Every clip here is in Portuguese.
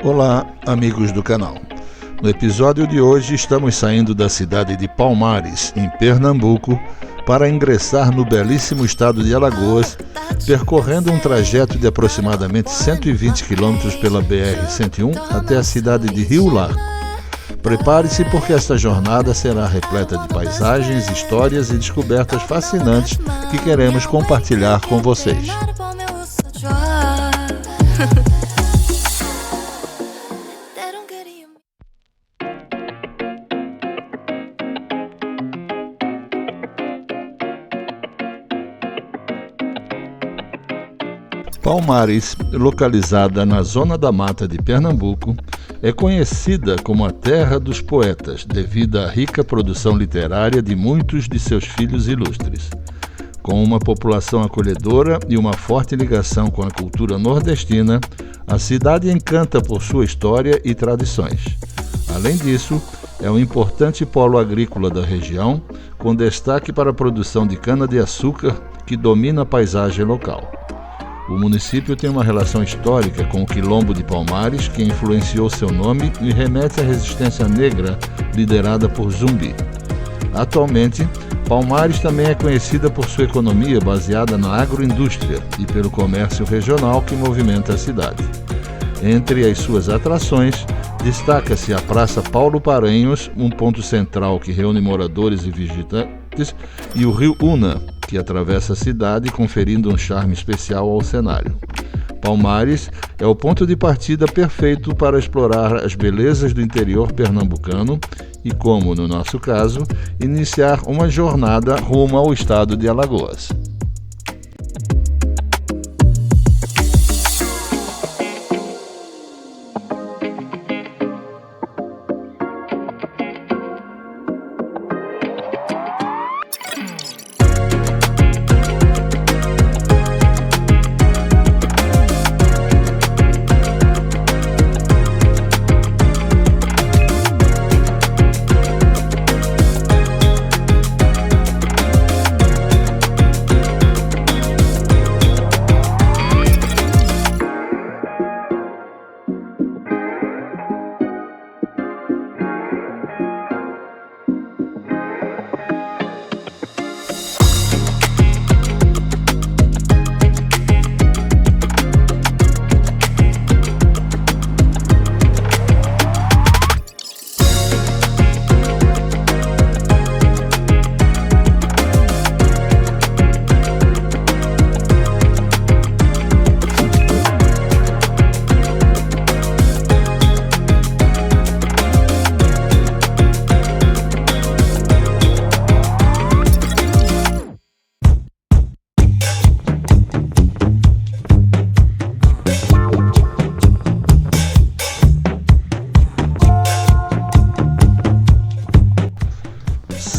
Olá, amigos do canal. No episódio de hoje estamos saindo da cidade de Palmares, em Pernambuco, para ingressar no belíssimo estado de Alagoas, percorrendo um trajeto de aproximadamente 120 km pela BR-101 até a cidade de Rio Largo. Prepare-se porque esta jornada será repleta de paisagens, histórias e descobertas fascinantes que queremos compartilhar com vocês. Palmares, localizada na Zona da Mata de Pernambuco, é conhecida como a terra dos poetas devido à rica produção literária de muitos de seus filhos ilustres. Com uma população acolhedora e uma forte ligação com a cultura nordestina, a cidade encanta por sua história e tradições. Além disso, é um importante polo agrícola da região, com destaque para a produção de cana-de-açúcar que domina a paisagem local. O município tem uma relação histórica com o Quilombo de Palmares, que influenciou seu nome e remete à resistência negra liderada por Zumbi. Atualmente, Palmares também é conhecida por sua economia baseada na agroindústria e pelo comércio regional que movimenta a cidade. Entre as suas atrações, destaca-se a Praça Paulo Paranhos, um ponto central que reúne moradores e visitantes, e o Rio Una, que atravessa a cidade, conferindo um charme especial ao cenário. Palmares é o ponto de partida perfeito para explorar as belezas do interior pernambucano e, como no nosso caso, iniciar uma jornada rumo ao estado de Alagoas.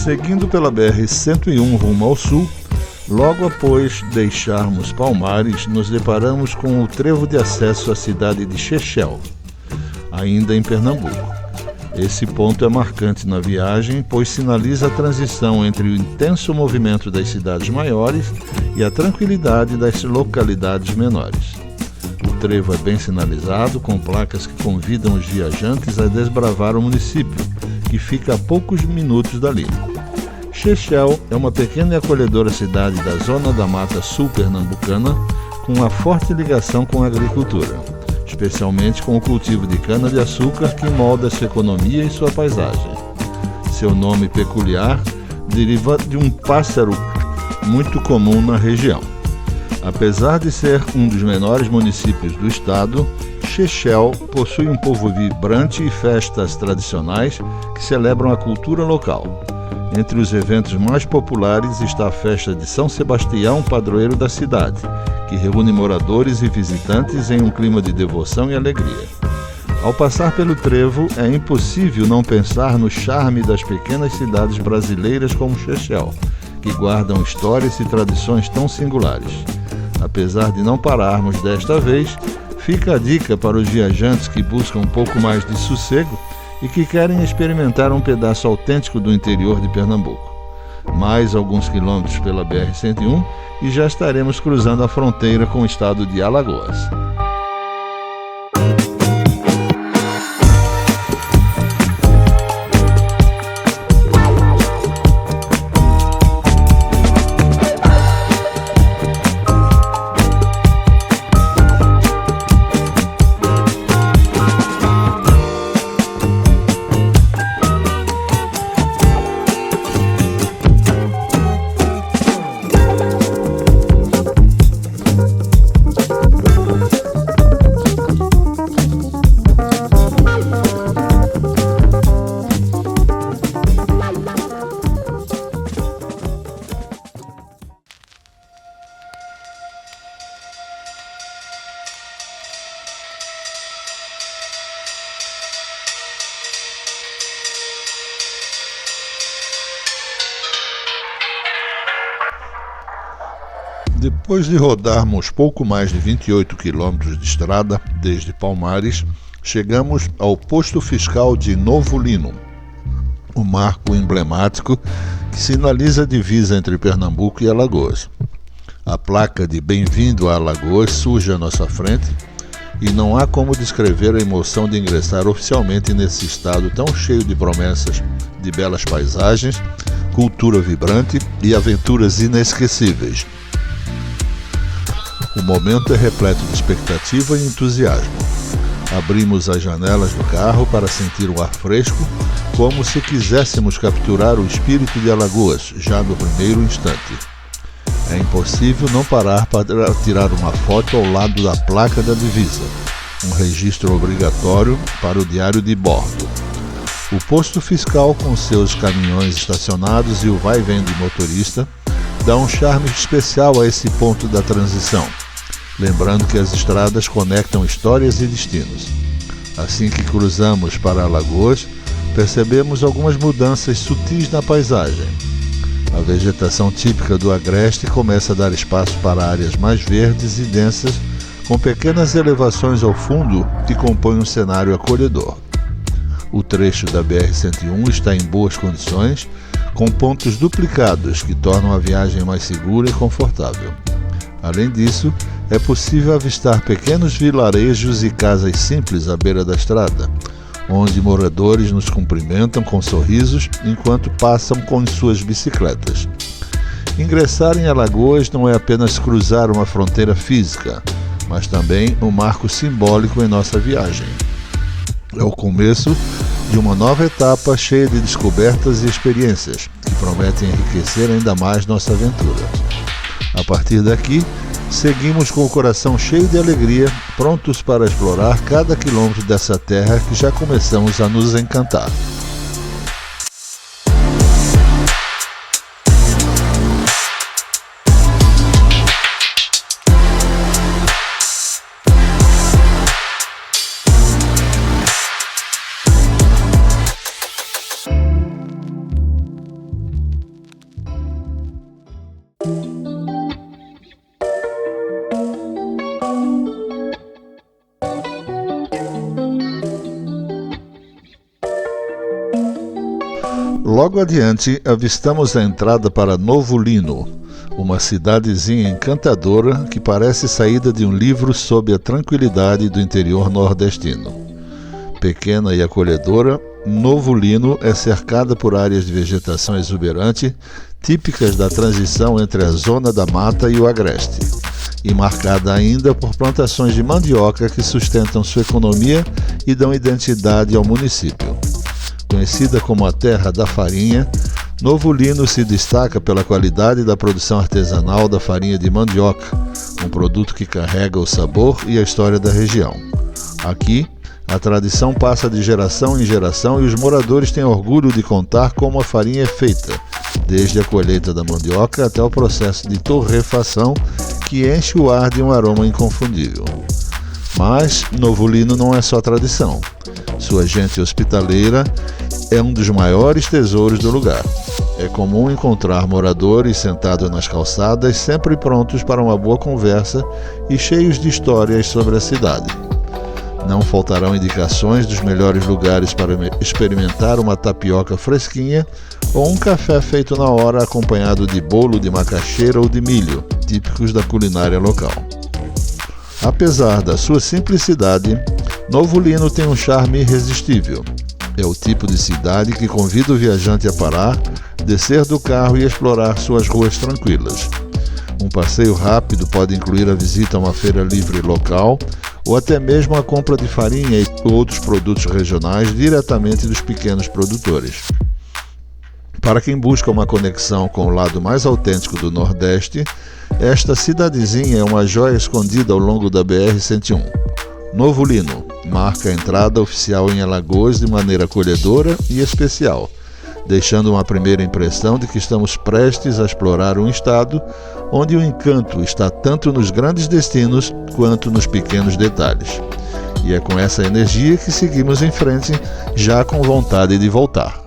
Seguindo pela BR-101 rumo ao sul, logo após deixarmos Palmares, nos deparamos com o trevo de acesso à cidade de Chechel, ainda em Pernambuco. Esse ponto é marcante na viagem, pois sinaliza a transição entre o intenso movimento das cidades maiores e a tranquilidade das localidades menores. O trevo é bem sinalizado, com placas que convidam os viajantes a desbravar o município, que fica a poucos minutos dali. Chechel é uma pequena e acolhedora cidade da Zona da Mata Sul Pernambucana, com uma forte ligação com a agricultura, especialmente com o cultivo de cana-de-açúcar que molda sua economia e sua paisagem. Seu nome peculiar deriva de um pássaro muito comum na região. Apesar de ser um dos menores municípios do estado, Chechel possui um povo vibrante e festas tradicionais que celebram a cultura local. Entre os eventos mais populares está a festa de São Sebastião, padroeiro da cidade, que reúne moradores e visitantes em um clima de devoção e alegria. Ao passar pelo trevo, é impossível não pensar no charme das pequenas cidades brasileiras como Chechel, que guardam histórias e tradições tão singulares. Apesar de não pararmos desta vez, fica a dica para os viajantes que buscam um pouco mais de sossego e que querem experimentar um pedaço autêntico do interior de Pernambuco. Mais alguns quilômetros pela BR-101 e já estaremos cruzando a fronteira com o estado de Alagoas. Depois de rodarmos pouco mais de 28 quilômetros de estrada desde Palmares, chegamos ao posto fiscal de Novo Lino, um marco emblemático que sinaliza a divisa entre Pernambuco e Alagoas. A placa de Bem-vindo a Alagoas surge à nossa frente e não há como descrever a emoção de ingressar oficialmente nesse estado tão cheio de promessas, de belas paisagens, cultura vibrante e aventuras inesquecíveis. O momento é repleto de expectativa e entusiasmo. Abrimos as janelas do carro para sentir o ar fresco, como se quiséssemos capturar o espírito de Alagoas, já no primeiro instante. É impossível não parar para tirar uma foto ao lado da placa da divisa, um registro obrigatório para o diário de bordo. O posto fiscal, com seus caminhões estacionados e o vai-vem de motorista, dá um charme especial a esse ponto da transição, lembrando que as estradas conectam histórias e destinos. Assim que cruzamos para Alagoas, percebemos algumas mudanças sutis na paisagem. A vegetação típica do agreste começa a dar espaço para áreas mais verdes e densas, com pequenas elevações ao fundo que compõem um cenário acolhedor. O trecho da BR-101 está em boas condições, com pontos duplicados que tornam a viagem mais segura e confortável. Além disso, é possível avistar pequenos vilarejos e casas simples à beira da estrada, onde moradores nos cumprimentam com sorrisos enquanto passam com suas bicicletas. Ingressar em Alagoas não é apenas cruzar uma fronteira física, mas também um marco simbólico em nossa viagem. É o começo de uma nova etapa cheia de descobertas e experiências, que prometem enriquecer ainda mais nossa aventura. A partir daqui, seguimos com o coração cheio de alegria, prontos para explorar cada quilômetro dessa terra que já começamos a nos encantar. Logo adiante, avistamos a entrada para Novo Lino, uma cidadezinha encantadora que parece saída de um livro sob a tranquilidade do interior nordestino. Pequena e acolhedora, Novo Lino é cercada por áreas de vegetação exuberante, típicas da transição entre a zona da mata e o agreste, e marcada ainda por plantações de mandioca que sustentam sua economia e dão identidade ao município. Conhecida como a terra da farinha, Novo Lino se destaca pela qualidade da produção artesanal da farinha de mandioca, um produto que carrega o sabor e a história da região. Aqui, a tradição passa de geração em geração e os moradores têm orgulho de contar como a farinha é feita, desde a colheita da mandioca até o processo de torrefação, que enche o ar de um aroma inconfundível. Mas Novo Lino não é só tradição. Sua gente hospitaleira é um dos maiores tesouros do lugar. É comum encontrar moradores sentados nas calçadas, sempre prontos para uma boa conversa e cheios de histórias sobre a cidade. Não faltarão indicações dos melhores lugares para experimentar uma tapioca fresquinha ou um café feito na hora acompanhado de bolo de macaxeira ou de milho, típicos da culinária local. Apesar da sua simplicidade, Novo Lino tem um charme irresistível. É o tipo de cidade que convida o viajante a parar, descer do carro e explorar suas ruas tranquilas. Um passeio rápido pode incluir a visita a uma feira livre local ou até mesmo a compra de farinha e outros produtos regionais diretamente dos pequenos produtores. Para quem busca uma conexão com o lado mais autêntico do Nordeste, esta cidadezinha é uma joia escondida ao longo da BR-101. Novo Lino marca a entrada oficial em Alagoas de maneira acolhedora e especial, deixando uma primeira impressão de que estamos prestes a explorar um estado onde o encanto está tanto nos grandes destinos quanto nos pequenos detalhes. E é com essa energia que seguimos em frente, já com vontade de voltar.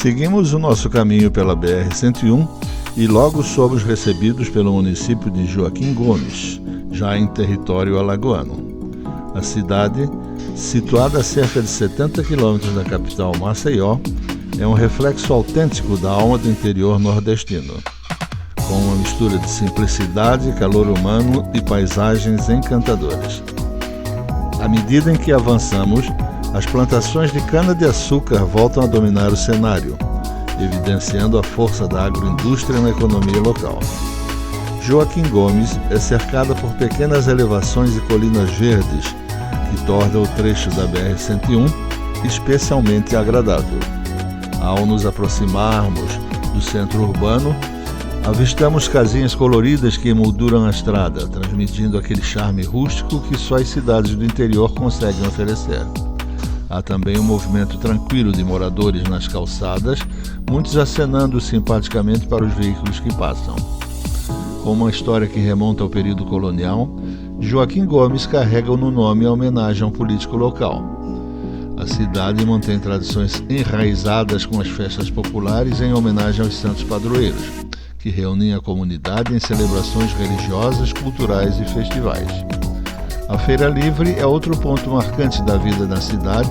Seguimos o nosso caminho pela BR-101 e logo somos recebidos pelo município de Joaquim Gomes, já em território alagoano. A cidade, situada a cerca de 70 quilômetros da capital Maceió, é um reflexo autêntico da alma do interior nordestino, com uma mistura de simplicidade, calor humano e paisagens encantadoras. À medida em que avançamos, as plantações de cana-de-açúcar voltam a dominar o cenário, evidenciando a força da agroindústria na economia local. Joaquim Gomes é cercada por pequenas elevações e colinas verdes, que tornam o trecho da BR-101 especialmente agradável. Ao nos aproximarmos do centro urbano, avistamos casinhas coloridas que emolduram a estrada, transmitindo aquele charme rústico que só as cidades do interior conseguem oferecer. Há também um movimento tranquilo de moradores nas calçadas, muitos acenando simpaticamente para os veículos que passam. Com uma história que remonta ao período colonial, Joaquim Gomes carrega no nome a homenagem a um político local. A cidade mantém tradições enraizadas com as festas populares em homenagem aos santos padroeiros, que reúnem a comunidade em celebrações religiosas, culturais e festivais. A Feira Livre é outro ponto marcante da vida da cidade,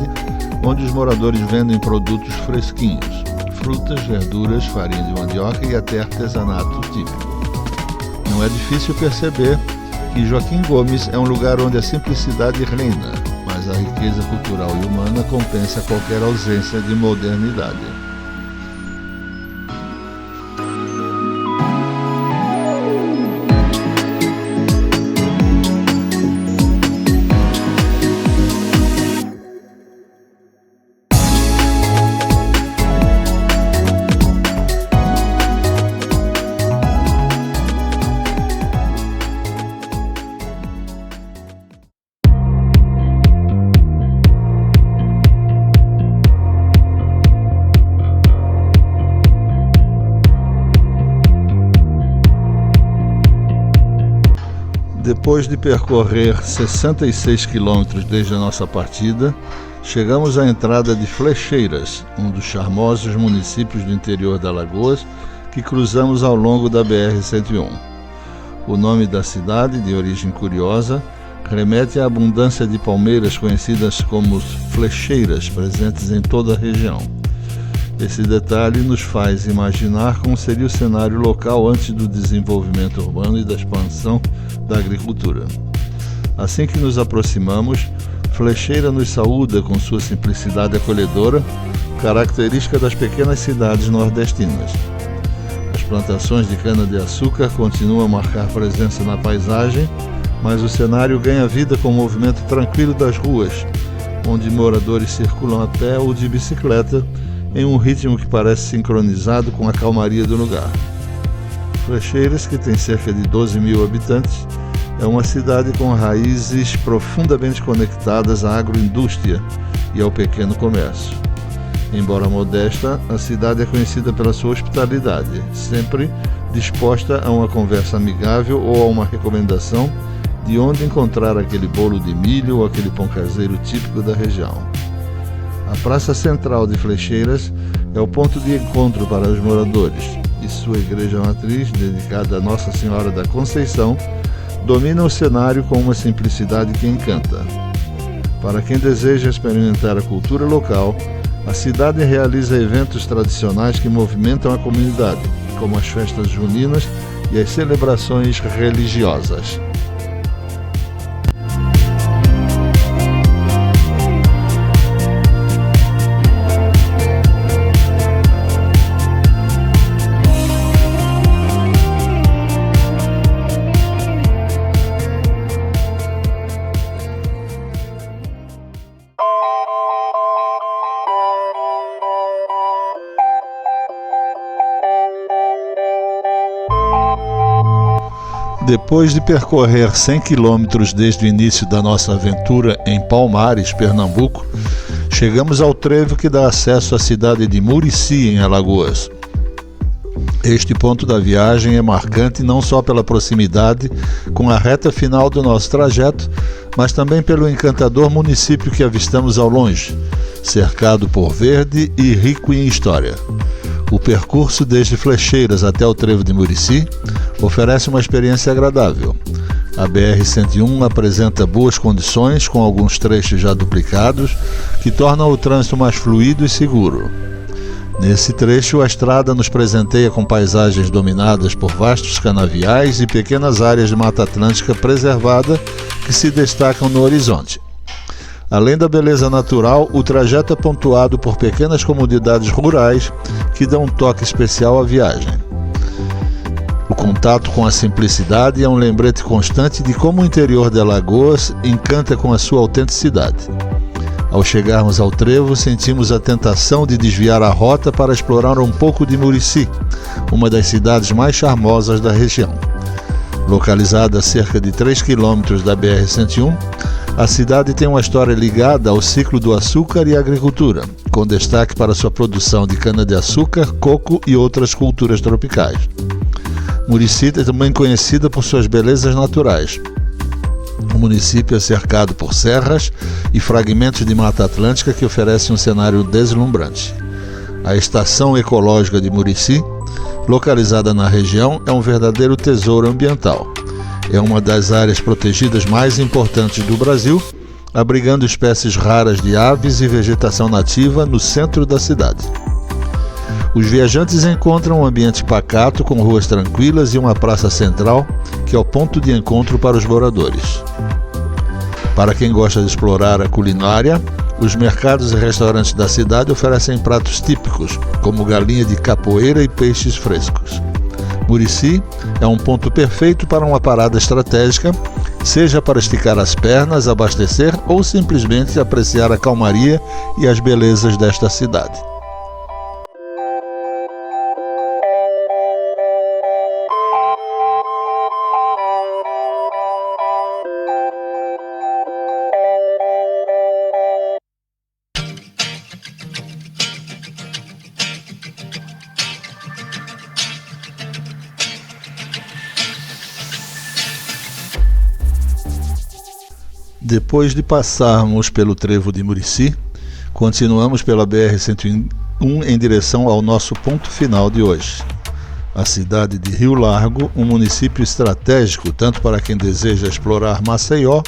onde os moradores vendem produtos fresquinhos, frutas, verduras, farinha de mandioca e até artesanato típico. Não é difícil perceber que Joaquim Gomes é um lugar onde a simplicidade reina, mas a riqueza cultural e humana compensa qualquer ausência de modernidade. Depois de percorrer 66 quilômetros desde a nossa partida, chegamos à entrada de Flecheiras, um dos charmosos municípios do interior de Alagoas que cruzamos ao longo da BR-101. O nome da cidade, de origem curiosa, remete à abundância de palmeiras conhecidas como flecheiras, presentes em toda a região. Esse detalhe nos faz imaginar como seria o cenário local antes do desenvolvimento urbano e da expansão da agricultura. Assim que nos aproximamos, Flecheira nos saúda com sua simplicidade acolhedora, característica das pequenas cidades nordestinas. As plantações de cana-de-açúcar continuam a marcar presença na paisagem, mas o cenário ganha vida com o movimento tranquilo das ruas, onde moradores circulam a pé ou de bicicleta, em um ritmo que parece sincronizado com a calmaria do lugar. Flecheiras, que tem cerca de 12 mil habitantes, é uma cidade com raízes profundamente conectadas à agroindústria e ao pequeno comércio. Embora modesta, a cidade é conhecida pela sua hospitalidade, sempre disposta a uma conversa amigável ou a uma recomendação de onde encontrar aquele bolo de milho ou aquele pão caseiro típico da região. A Praça Central de Flecheiras é o ponto de encontro para os moradores e sua igreja matriz, dedicada a Nossa Senhora da Conceição, domina o cenário com uma simplicidade que encanta. Para quem deseja experimentar a cultura local, a cidade realiza eventos tradicionais que movimentam a comunidade, como as festas juninas e as celebrações religiosas. Depois de percorrer 100 quilômetros desde o início da nossa aventura em Palmares, Pernambuco, chegamos ao trevo que dá acesso à cidade de Murici, em Alagoas. Este ponto da viagem é marcante não só pela proximidade com a reta final do nosso trajeto, mas também pelo encantador município que avistamos ao longe, cercado por verde e rico em história. O percurso desde Flecheiras até o Trevo de Murici oferece uma experiência agradável. A BR-101 apresenta boas condições, com alguns trechos já duplicados, que tornam o trânsito mais fluido e seguro. Nesse trecho, a estrada nos presenteia com paisagens dominadas por vastos canaviais e pequenas áreas de Mata Atlântica preservada que se destacam no horizonte. Além da beleza natural, o trajeto é pontuado por pequenas comunidades rurais que dão um toque especial à viagem. O contato com a simplicidade é um lembrete constante de como o interior de Alagoas encanta com a sua autenticidade. Ao chegarmos ao trevo, sentimos a tentação de desviar a rota para explorar um pouco de Murici, uma das cidades mais charmosas da região. Localizada a cerca de 3 quilômetros da BR-101, a cidade tem uma história ligada ao ciclo do açúcar e agricultura, com destaque para sua produção de cana-de-açúcar, coco e outras culturas tropicais. Murici é também conhecida por suas belezas naturais. O município é cercado por serras e fragmentos de Mata Atlântica que oferecem um cenário deslumbrante. A Estação Ecológica de Murici, localizada na região, é um verdadeiro tesouro ambiental. É uma das áreas protegidas mais importantes do Brasil, abrigando espécies raras de aves e vegetação nativa no centro da cidade. Os viajantes encontram um ambiente pacato com ruas tranquilas e uma praça central, que é o ponto de encontro para os moradores. Para quem gosta de explorar a culinária, os mercados e restaurantes da cidade oferecem pratos típicos, como galinha de capoeira e peixes frescos. Murici é um ponto perfeito para uma parada estratégica, seja para esticar as pernas, abastecer ou simplesmente apreciar a calmaria e as belezas desta cidade. Depois de passarmos pelo Trevo de Murici, continuamos pela BR-101 em direção ao nosso ponto final de hoje. A cidade de Rio Largo, um município estratégico tanto para quem deseja explorar Maceió,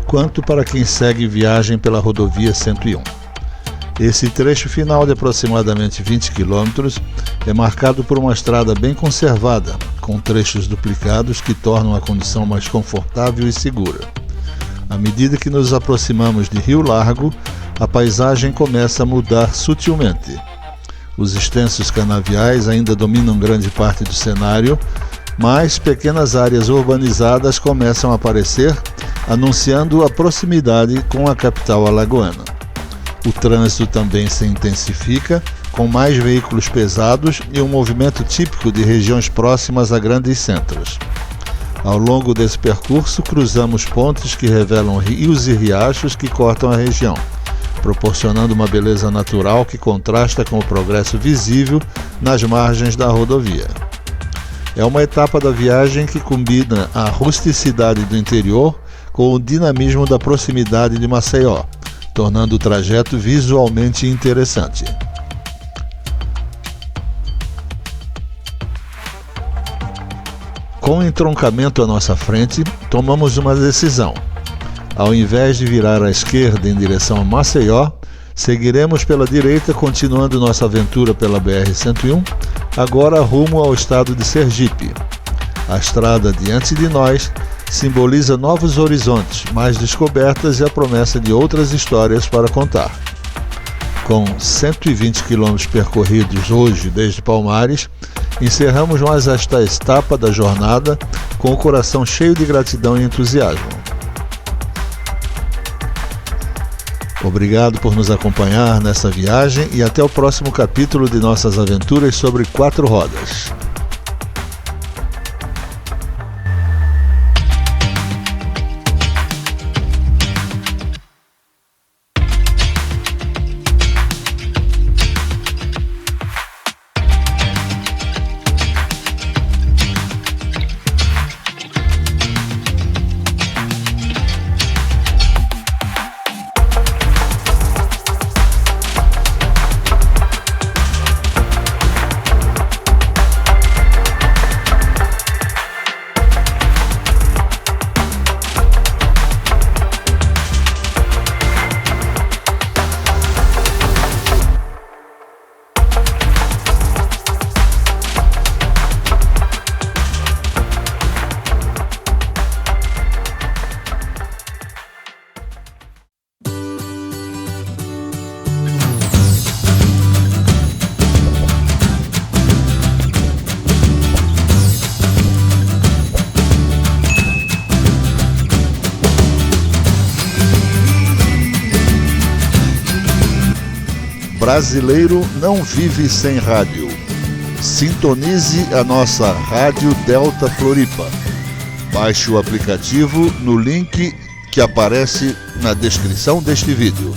quanto para quem segue viagem pela rodovia 101. Esse trecho final de aproximadamente 20 quilômetros é marcado por uma estrada bem conservada, com trechos duplicados que tornam a condição mais confortável e segura. À medida que nos aproximamos de Rio Largo, a paisagem começa a mudar sutilmente. Os extensos canaviais ainda dominam grande parte do cenário, mas pequenas áreas urbanizadas começam a aparecer, anunciando a proximidade com a capital alagoana. O trânsito também se intensifica, com mais veículos pesados e um movimento típico de regiões próximas a grandes centros. Ao longo desse percurso, cruzamos pontes que revelam rios e riachos que cortam a região, proporcionando uma beleza natural que contrasta com o progresso visível nas margens da rodovia. É uma etapa da viagem que combina a rusticidade do interior com o dinamismo da proximidade de Maceió, tornando o trajeto visualmente interessante. Com o entroncamento à nossa frente, tomamos uma decisão. Ao invés de virar à esquerda em direção a Maceió, seguiremos pela direita, continuando nossa aventura pela BR-101, agora rumo ao estado de Sergipe. A estrada diante de nós simboliza novos horizontes, mais descobertas e a promessa de outras histórias para contar. Com 120 quilômetros percorridos hoje desde Palmares, encerramos mais esta etapa da jornada com o coração cheio de gratidão e entusiasmo. Obrigado por nos acompanhar nessa viagem e até o próximo capítulo de nossas aventuras sobre 4 rodas. Brasileiro não vive sem rádio. Sintonize a nossa Rádio Delta Floripa. Baixe o aplicativo no link que aparece na descrição deste vídeo.